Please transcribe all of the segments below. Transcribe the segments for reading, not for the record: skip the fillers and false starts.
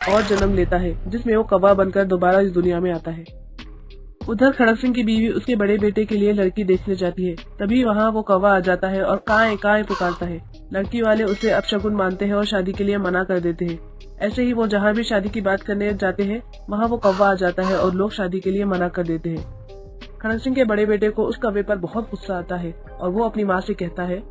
और जन्म लेता है, जिसमें वो कौवा बनकर दोबारा इस दुनिया में आता है। उधर खड़क सिंह की बीवी उसके बड़े बेटे के लिए लड़की देखने जाती है। तभी वहाँ वो कौवा आ जाता है और काएं काएं पुकारता है। लड़की वाले उसे अपशगुन मानते हैं और शादी के लिए मना कर देते हैं। ऐसे ही वो जहाँ भी शादी की बात करने जाते हैं, वहाँ वो कौवा आ जाता है और लोग शादी के लिए मना कर देते हैं। खड़क सिंह के बड़े बेटे को उस कौवे पर बहुत गुस्सा आता है और वो अपनी माँ से कहता है,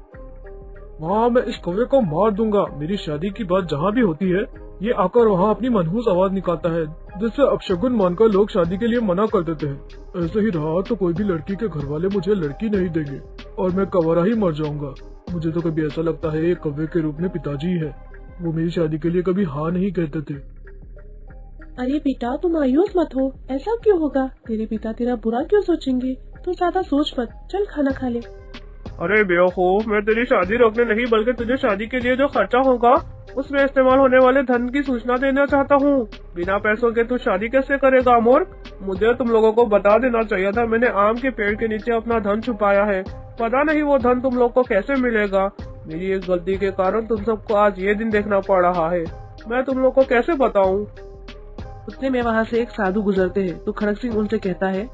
माँ, मैं इस कौवे को मार दूंगा। मेरी शादी की बात जहाँ भी होती है, ये आकर वहाँ अपनी मनहूस आवाज निकालता है, जिससे अपशगुन मानकर लोग शादी के लिए मना कर देते हैं। ऐसे ही रहा तो कोई भी लड़की के घर वाले मुझे लड़की नहीं देंगे और मैं कवारा ही मर जाऊंगा। मुझे तो कभी ऐसा लगता है ये कौवे के रूप में पिताजी है। वो मेरी शादी के लिए कभी हाँ नहीं कहते थे। अरे बेटा, तुम मायूस मत हो। ऐसा क्यों होगा? तेरे पिता तेरा बुरा क्यों सोचेंगे? तू ज्यादा सोच मत, चल खाना खा ले। अरे बेवकूफ, मैं तेरी शादी रोकने नहीं बल्कि तुझे शादी के लिए जो खर्चा होगा उसमें इस्तेमाल होने वाले धन की सूचना देना चाहता हूँ। बिना पैसों के तू शादी कैसे करेगा मूर्ख? मुझे तुम लोगों को बता देना चाहिए था। मैंने आम के पेड़ के नीचे अपना धन छुपाया है। पता नहीं वो धन तुम लोग को कैसे मिलेगा। मेरी एक गलती के कारण तुम सबको आज ये दिन देखना पड़ रहा है। मैं तुम लोग को कैसे बताऊँ? उतने में वहाँ से एक साधु गुजरते हैं तो खड़क सिंह उनसे कहता है,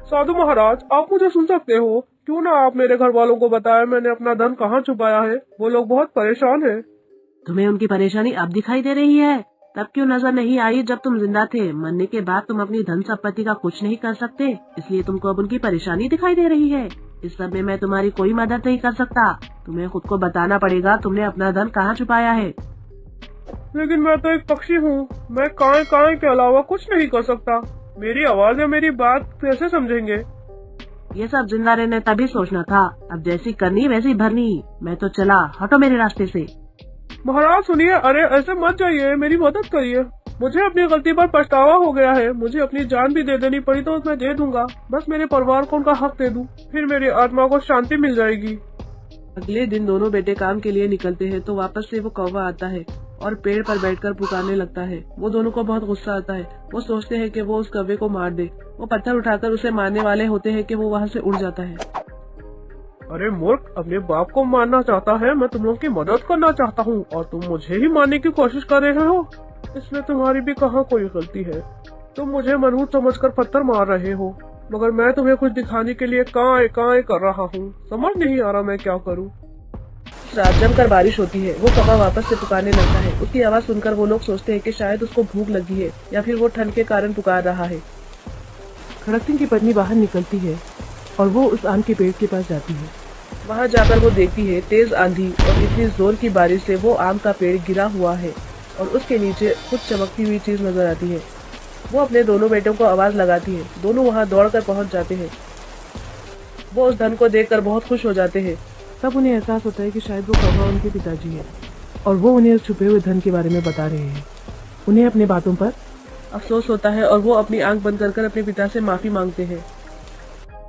साधु महाराज, आप मुझे सुन सकते हो? क्यों ना आप मेरे घर वालों को बताएं मैंने अपना धन कहाँ छुपाया है। वो लोग बहुत परेशान हैं। तुम्हें उनकी परेशानी अब दिखाई दे रही है? तब क्यों नजर नहीं आई जब तुम जिंदा थे? मरने के बाद तुम अपनी धन संपत्ति का कुछ नहीं कर सकते, इसलिए तुमको अब उनकी परेशानी दिखाई दे रही है। इस सब में मैं तुम्हारी कोई मदद नहीं कर सकता। तुम्हें खुद को बताना पड़ेगा तुमने अपना धन कहाँ छुपाया है। लेकिन मैं तो एक पक्षी हूँ। मैं काएं काएं के अलावा कुछ नहीं कर सकता। मेरी आवाज या मेरी बात कैसे समझेंगे? ये सब जिंदा रहने तभी सोचना था। अब जैसी करनी वैसी भरनी। मैं तो चला, हटो मेरे रास्ते से। महाराज सुनिए, अरे ऐसे मत जाइए, मेरी मदद करिए। मुझे अपनी गलती पर पछतावा हो गया है। मुझे अपनी जान भी दे देनी पड़ी तो मैं दे दूंगा। बस मेरे परिवार को उनका हक दे दूं, फिर मेरी आत्मा को शांति मिल जाएगी। अगले दिन दोनों बेटे काम के लिए निकलते हैं तो वापस से वो कौवा आता है और पेड़ पर बैठकर पुकारने लगता है। वो दोनों को बहुत गुस्सा आता है। वो सोचते हैं कि वो उस कौवे को मार दे। वो पत्थर उठाकर उसे मारने वाले होते हैं कि वो वहाँ से उड़ जाता है। अरे मूर्ख, अपने बाप को मारना चाहता है। मैं तुम लोग की मदद करना चाहता हूँ और तुम मुझे ही मारने की कोशिश कर रहे हो। इसमें तुम्हारी भी कहाँ कोई गलती है। तुम मुझे मनहूस समझकर पत्थर मार रहे हो, मगर मैं तुम्हें कुछ दिखाने के लिए काएं काएं कर रहा हूँ। समझ नहीं आ रहा मैं क्या करूँ। रात जमकर बारिश होती है। वो कौवा वापस से पुकारने लगता है। उसकी आवाज सुनकर वो लोग सोचते हैं कि शायद उसको भूख लगी है या फिर वो ठंड के कारण पुकार रहा है। खड़क सिंह की पत्नी बाहर निकलती है और वो उस आम के पेड़ के पास जाती है। वहाँ जाकर वो देखती है तेज आंधी और इतनी जोर की बारिश से वो आम का पेड़ गिरा हुआ है और उसके नीचे कुछ चमकती हुई चीज नजर आती है। वो अपने दोनों बेटों को आवाज लगाती है। दोनों वहाँ दौड़कर पहुँच जाते हैं। वो उस धन को देखकर बहुत खुश हो जाते हैं। तब उन्हें एहसास होता है कि शायद वो कौवा उनके पिताजी है और वो उन्हें उस छुपे हुए धन के बारे में बता रहे हैं। उन्हें अपने बातों पर अफसोस होता है और वो अपनी आंख बंद कर अपने पिता से माफी मांगते हैं।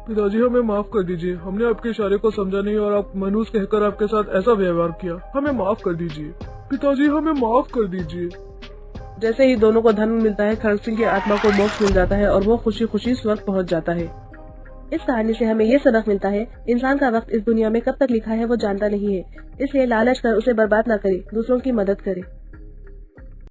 पिताजी, हमें माफ कर दीजिए। हमने आपके इशारे को समझा नहीं और आप मनहूस कहकर आपके साथ ऐसा व्यवहार किया। हमें माफ कर दीजिए। पिताजी, हमें माफ कर दीजिए। जैसे ही दोनों को धन मिलता है, खड़क सिंह की आत्मा को मोक्ष मिल जाता है और वो खुशी खुशी स्वर्ग पहुंच जाता है। इस कहानी से हमें ये सबक मिलता है, इंसान का वक्त इस दुनिया में कब तक लिखा है वो जानता नहीं है, इसलिए लालच कर उसे बर्बाद न करे, दूसरों की मदद करे।